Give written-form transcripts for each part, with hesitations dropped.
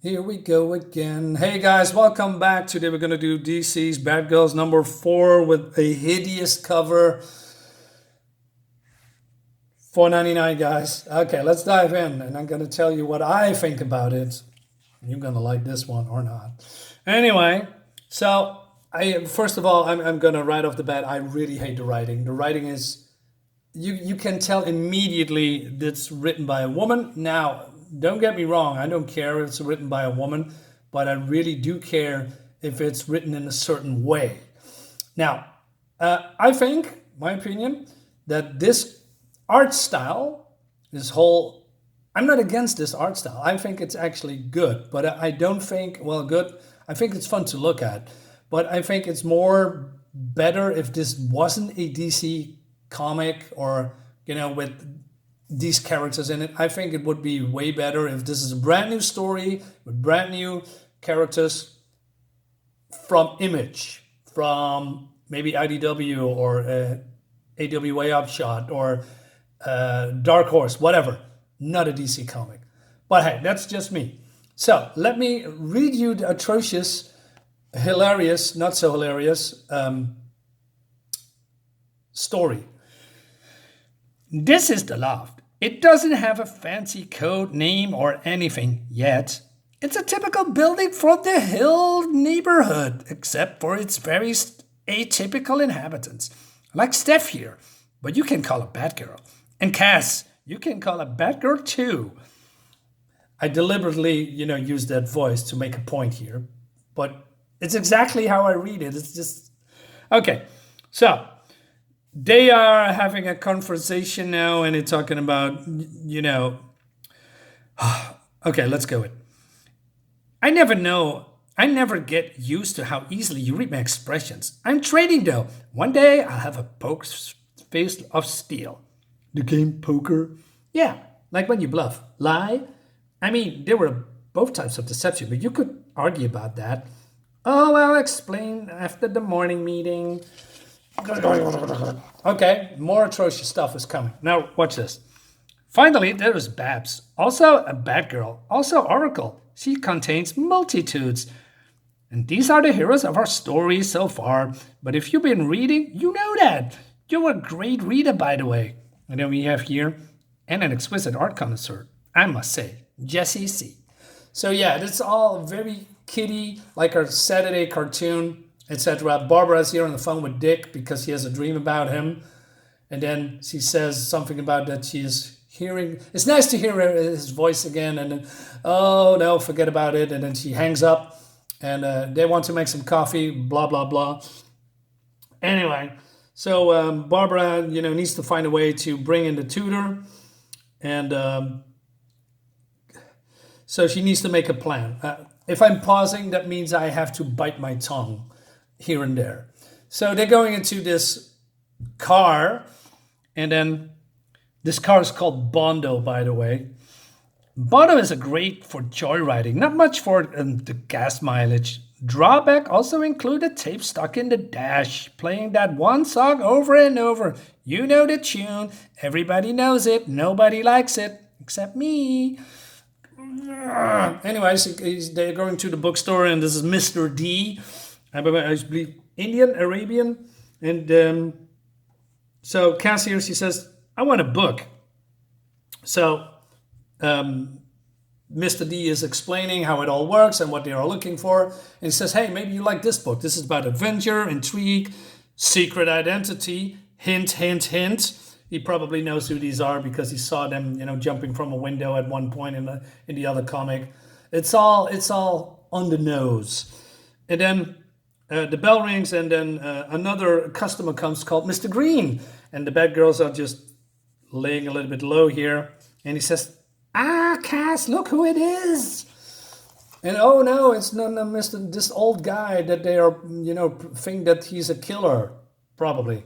Here we go again. Hey guys, welcome back. Today we're going to do DC's Batgirls number 4 with a hideous cover. $4.99, guys. Okay, let's dive in, and I'm going to tell you what I think about it. You're going to like this one or not. Anyway, so first of all, I'm going to right off the bat, I really hate the writing. The writing is, you can tell immediately that's written by a woman. Now, don't get me wrong, I don't care if it's written by a woman, but I really do care if it's written in a certain way. Now, I think, my opinion, that this art style, I'm not against this art style. I think it's actually good, but I don't think, well, good, I think it's fun to look at, but I think it's more better if this wasn't a DC comic or, with these characters in it. I think it would be way better if this is a brand new story with brand new characters from Image, from maybe IDW or AWA Upshot or Dark Horse, whatever. Not a DC comic. But hey, that's just me. So let me read you the atrocious, hilarious, not so hilarious story. This is the loft. It doesn't have a fancy code name or anything yet. It's a typical building from the Hill neighborhood, except for its very atypical inhabitants. Like Steph here, but you can call her Batgirl. And Cass, you can call her Batgirl too. I deliberately, use that voice to make a point here, but it's exactly how I read it. It's just, okay, so they are having a conversation now and they're talking about, okay, let's go with. I never get used to how easily you read my expressions. I'm trading though. One day I'll have a poker face of steel. The game poker? Yeah, like when you bluff. Lie? I mean, there were both types of deception, but you could argue about that. Oh, I'll explain after the morning meeting. Okay, more atrocious stuff is coming. Now, watch this. Finally, there is Babs, also a Batgirl, also Oracle. She contains multitudes. And these are the heroes of our story so far. But if you've been reading, you know that. You're a great reader, by the way. And then we have here, and an exquisite art connoisseur, I must say, Jesse C. So yeah, it's all very kiddie, like our Saturday cartoon, etc. Barbara's here on the phone with Dick because she has a dream about him. And then she says something about that she is hearing. It's nice to hear his voice again. And then, oh, no, forget about it. And then she hangs up and they want to make some coffee, blah, blah, blah. Anyway, so Barbara, needs to find a way to bring in the tutor. And so she needs to make a plan. If I'm pausing, that means I have to bite my tongue here and there. So they're going into this car, and then this car is called Bondo, by the way. Bondo is a great for joyriding, not much for the gas mileage. Drawback also include a tape stuck in the dash, playing that one song over and over. You know the tune, everybody knows it, nobody likes it, except me. Anyways, they're going to the bookstore, and this is Mr. D. I believe Indian, Arabian. And so Cassie, she says, I want a book. So Mr. D is explaining how it all works and what they are looking for. And he says, hey, maybe you like this book. This is about adventure, intrigue, secret identity, hint, hint, hint. He probably knows who these are because he saw them, jumping from a window at one point in the other comic. It's all on the nose. And then the bell rings, and then another customer comes called Mr. Green. And the Batgirls are just laying a little bit low here. And he says, Cass, look who it is. And oh no, it's no Mr. this old guy that they are, think that he's a killer, probably.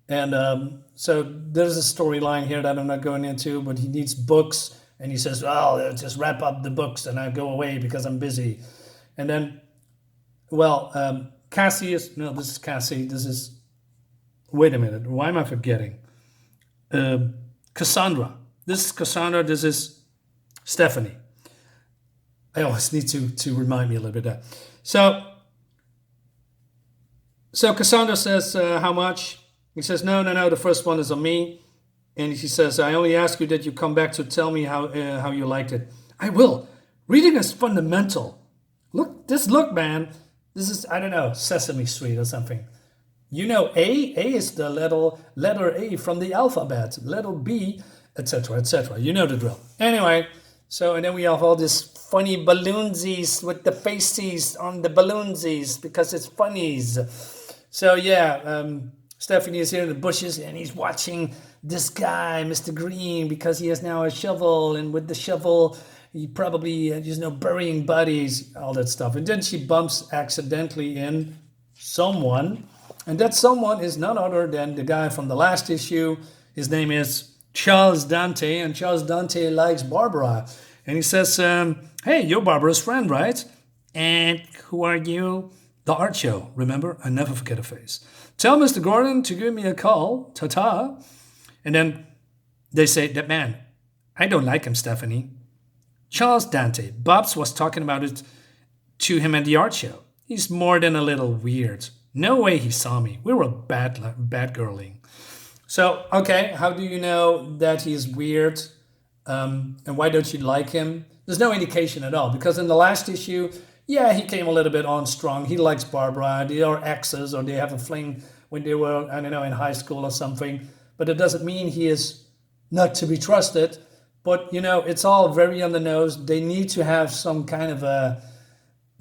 And so there's a storyline here that I'm not going into, but he needs books. And he says, well, just wrap up the books and I go away because I'm busy. And then, Cassie is, no, this is Cassie. This is, wait a minute. Why am I forgetting? Cassandra. This is Cassandra. This is Stephanie. I always need to remind me a little bit of that. So Cassandra says, how much? He says, no, the first one is on me. And she says, I only ask you that you come back to tell me how you liked it. I will. Reading is fundamental. Look, man. This is, I don't know, Sesame Street or something. You know, A is the letter A from the alphabet, letter B, etc., etc. You know the drill. Anyway, so, and then we have all these funny balloonsies with the faces on the balloonsies because it's funnies. So, yeah, Stephanie is here in the bushes and he's watching this guy, Mr. Green, because he has now a shovel, and with the shovel, he probably, burying bodies, all that stuff. And then she bumps accidentally in someone, and that someone is none other than the guy from the last issue. His name is Charles Dante, and Charles Dante likes Barbara. And he says, hey, you're Barbara's friend, right? And who are you? The art show, remember? I never forget a face. Tell Mr. Gordon to give me a call. Ta-ta. And then they say, that man, I don't like him, Stephanie. Charles Dante. Bobs was talking about it to him at the art show. He's more than a little weird. No way he saw me. We were bad girling. So, okay, how do you know that he's weird? And why don't you like him? There's no indication at all. Because in the last issue, yeah, he came a little bit on strong. He likes Barbara. They are exes, or they have a fling when they were, I don't know, in high school or something. But it doesn't mean he is not to be trusted. But, it's all very on the nose. They need to have some kind of a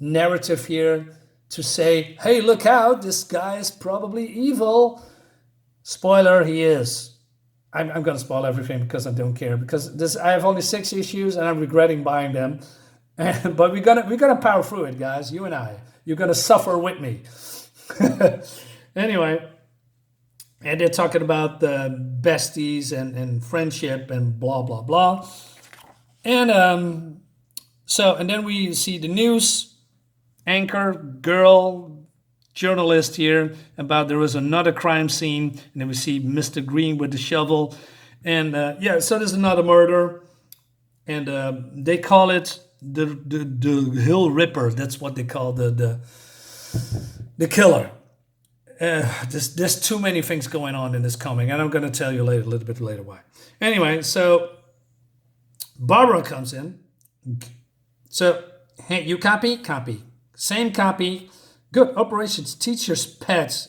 narrative here to say, hey, look out, this guy is probably evil. Spoiler, he is. I'm going to spoil everything because I don't care. Because I have only 6 issues and I'm regretting buying them. But we're gonna power through it, guys. You and I. You're going to suffer with me. Anyway. And they're talking about the besties and friendship and blah, blah, blah. And and then we see the news anchor, girl, journalist here about there was another crime scene. And then we see Mr. Green with the shovel. And so there's another murder. And they call it the Hill Ripper. That's what they call the killer. There's too many things going on in this comic, and I'm going to tell you a little bit later why. Anyway, so Barbara comes in. So, hey, you copy? Copy. Same copy. Good. Operations Teacher's Pet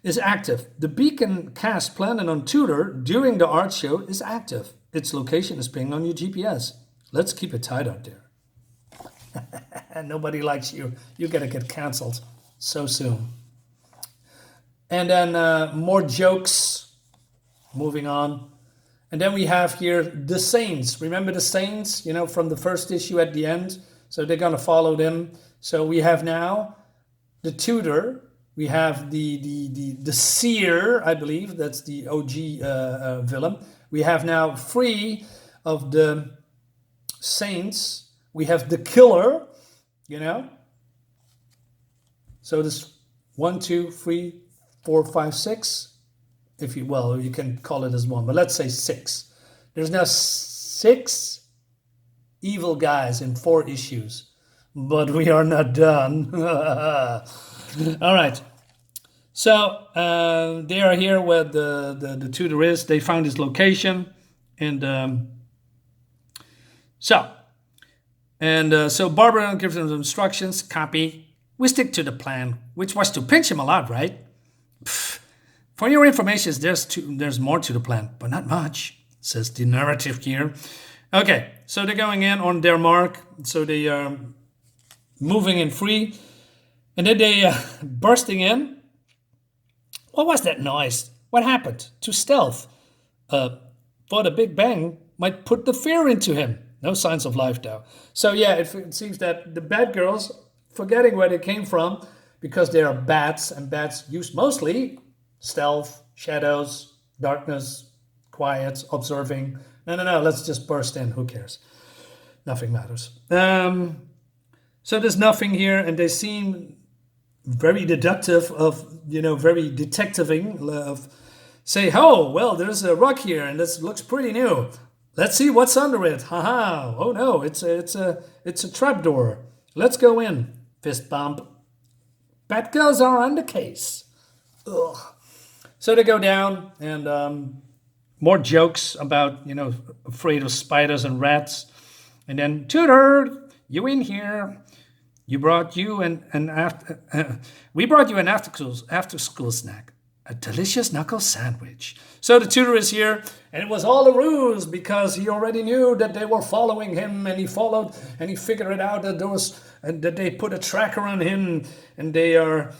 is active. The beacon cast planted on Tutor during the art show is active. Its location is pinged on your GPS. Let's keep it tight out there. Nobody likes you. You're going to get canceled so soon. And then more jokes. Moving on. And then we have here the Saints. Remember the Saints, from the first issue at the end? So they're going to follow them. So we have now the Tutor. We have the Seer, I believe. That's the OG villain. We have now 3 of the Saints. We have the Killer, So this 1, 2, 3, 4, 5, 6. You can call it as 1, but let's say 6. There's now 6 evil guys in 4 issues, but we are not done. All right. So they are here where the Tutor is. They found his location, and so Barbara gives them instructions. Copy. We stick to the plan, which was to pinch him a lot, right? Pfft. For your information, there's more to the plan, but not much, says the narrative here. Okay, so they're going in on their mark. So they are moving in free. And then they bursting in. What was that noise? What happened to Stealth? Thought a Big Bang might put the fear into him. No signs of life, though. So yeah, it seems that the Batgirls, forgetting where they came from, because they are bats, and bats use mostly stealth, shadows, darkness, quiet, observing. No, let's just burst in. Who cares? Nothing matters. So there's nothing here, and they seem very deductive very detectiving of say, oh, well, there's a rock here, and this looks pretty new. Let's see what's under it. Haha. Oh no, it's a trapdoor. Let's go in. Fist bump. Batgirls are on the case. Ugh. So they go down and more jokes about, afraid of spiders and rats. And then, Tutor, you in here. We brought you an after school snack. A delicious knuckle sandwich. So the tutor is here, and it was all a ruse because he already knew that they were following him, and he followed, and he figured it out that they put a tracker on him, and they are.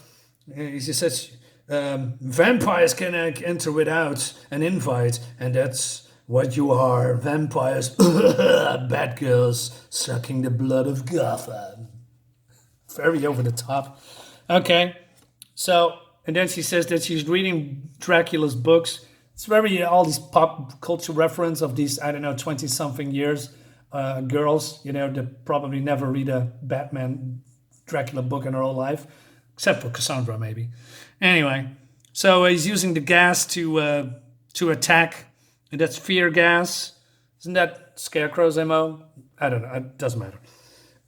He says, vampires can enter without an invite, and that's what you are, vampires, bad girls sucking the blood of Gotham. Very over the top. Okay, so. And then she says that she's reading Dracula's books. It's very all these pop culture reference of these, 20-something years girls, that probably never read a Batman Dracula book in her whole life, except for Cassandra maybe. Anyway, so he's using the gas to attack, and that's fear gas. Isn't that Scarecrow's MO? I don't know. It doesn't matter.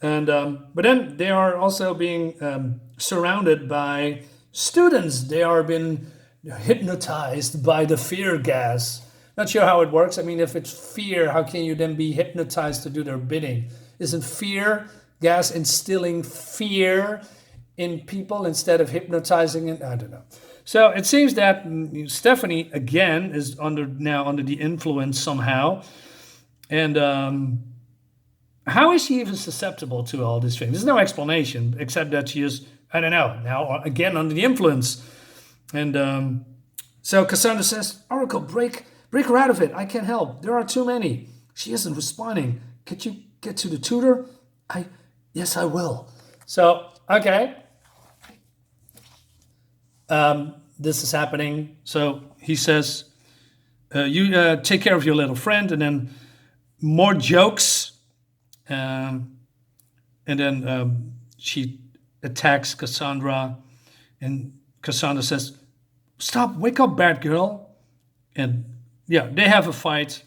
And but then they are also being surrounded by students. They are being hypnotized by the fear gas. Not sure how it works. I mean, if it's fear, how can you then be hypnotized to do their bidding? Isn't fear gas instilling fear in people instead of hypnotizing it? I don't know. So it seems that Stephanie again is under the influence somehow. And how is she even susceptible to all these things? There's no explanation except that she is, I don't know, now again under the influence. And so Cassandra says, Oracle, break her out of it. I can't help. There are too many. She isn't responding. Could you get to the tutor? Yes, I will. So, okay. This is happening. So he says, you take care of your little friend, and then more jokes. And then she attacks Cassandra, and Cassandra says, stop, wake up, Batgirl. And yeah, they have a fight.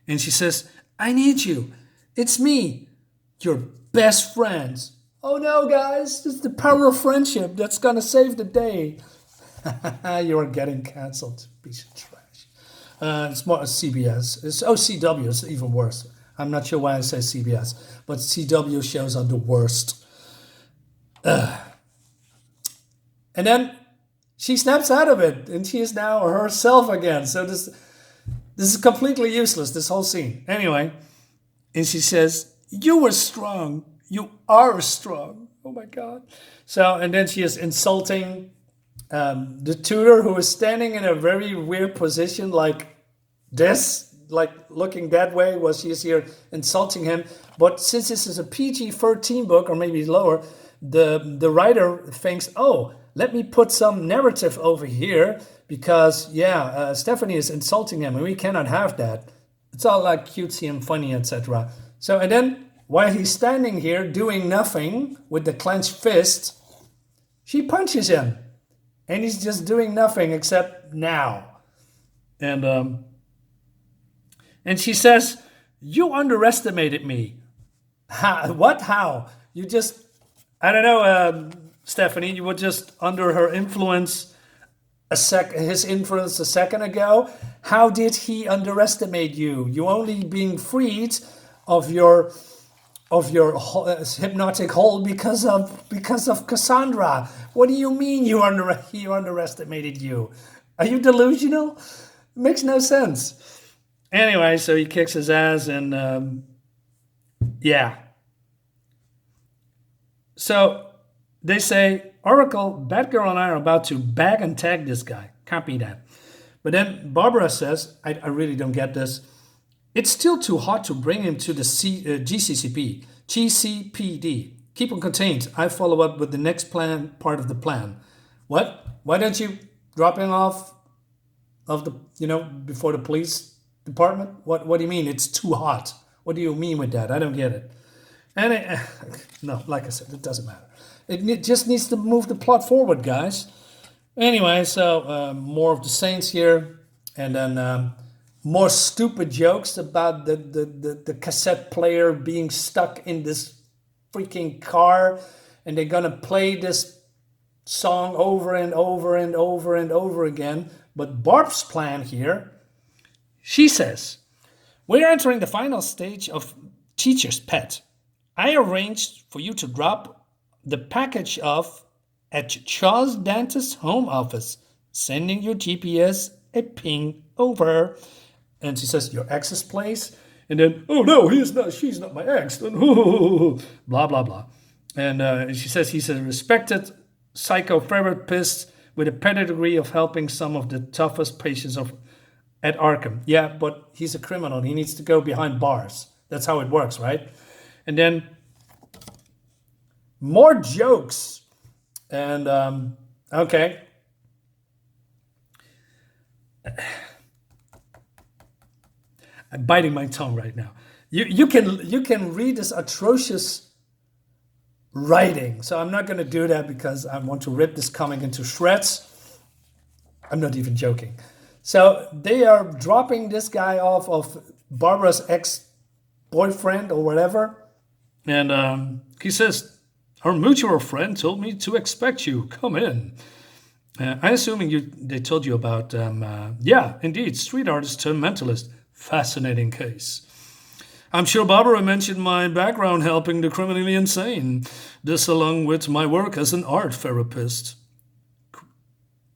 And she says, I need you. It's me, your best friends. Oh no, guys, this is the power of friendship that's gonna save the day. You're getting cancelled, piece of trash. It's more a CBS. It's CW, it's even worse. I'm not sure why I say CBS, but CW shows are the worst. And then she snaps out of it, and she is now herself again. So this is completely useless, this whole scene. Anyway, and she says, you were strong. You are strong. Oh my God. So, and then she is insulting the tutor, who is standing in a very weird position like this, like looking that way while she is here insulting him. But since this is a PG-13 book, or maybe lower, the writer thinks, oh, let me put some narrative over here because, Stephanie is insulting him and we cannot have that. It's all like cutesy and funny, etc. So, and then while he's standing here doing nothing with the clenched fist, she punches him. And he's just doing nothing except now. And she says, you underestimated me. What? How? You just, I don't know, Stephanie, you were just under her influence his influence a second ago. How did he underestimate you? You only being freed of your hypnotic hold because of Cassandra. What do you mean he underestimated you? Are you delusional? It makes no sense. Anyway, so he kicks his ass, and So they say, Oracle, Batgirl and I are about to bag and tag this guy. Can't be that. But then Barbara says, I really don't get this. It's still too hot to bring him to the GCCP. GCPD. Keep him contained. I follow up with the next part of the plan. What? Why don't you drop him off of the, before the police department? What do you mean it's too hot? What do you mean with that? I don't get it. And no, like I said, it doesn't matter. It just needs to move the plot forward, guys. Anyway, so more of the Saints here. And then more stupid jokes about the cassette player being stuck in this freaking car, and they're gonna play this song over and over and over and over again. But Barb's plan here, she says, we're entering the final stage of Teacher's Pet. I arranged for you to drop the package off at Charles Dante's home office, sending your GPS a ping over. And she says, your ex's place? And then, oh no, she's not my ex. Blah, blah, blah. And she says he's a respected psychotherapist with a pedigree of helping some of the toughest patients at Arkham. Yeah, but he's a criminal. He needs to go behind bars. That's how it works, right? And then more jokes. And, okay. I'm biting my tongue right now. You can read this atrocious writing. So I'm not going to do that because I want to rip this comic into shreds. I'm not even joking. So they are dropping this guy off of Barbara's ex-boyfriend or whatever. And he says, her mutual friend told me to expect you. Come in. I'm assuming they told you about, yeah, indeed, street artist turned mentalist. Fascinating case. I'm sure Barbara mentioned my background helping the criminally insane. This, along with my work as an art therapist,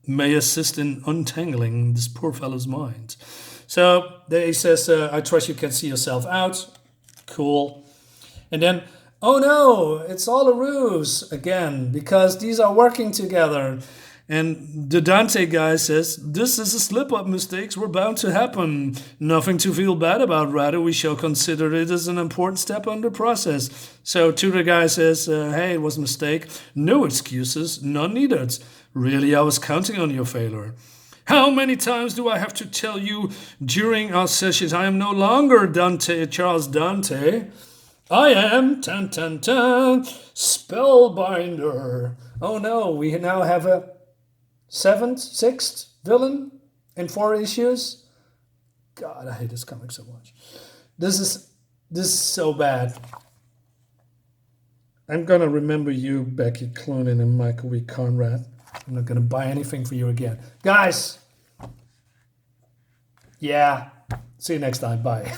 may assist in untangling this poor fellow's mind. So he says, I trust you can see yourself out. Cool. And then, oh no, it's all a ruse again, because these are working together. And the Dante guy says, this is a slip-up. Mistakes were bound to happen. Nothing to feel bad about. Rather, we shall consider it as an important step on the process. So Tutor guy says, hey, it was a mistake. No excuses, none needed. Really, I was counting on your failure. How many times do I have to tell you during our sessions I am no longer Charles Dante? I am, Spellbinder. Oh no, we now have a sixth villain in 4 issues. God, I hate this comic so much. This is so bad. I'm gonna remember you, Becky Cloonan and Michael Conrad. I'm not gonna buy anything for you again, guys. Yeah, see you next time. Bye.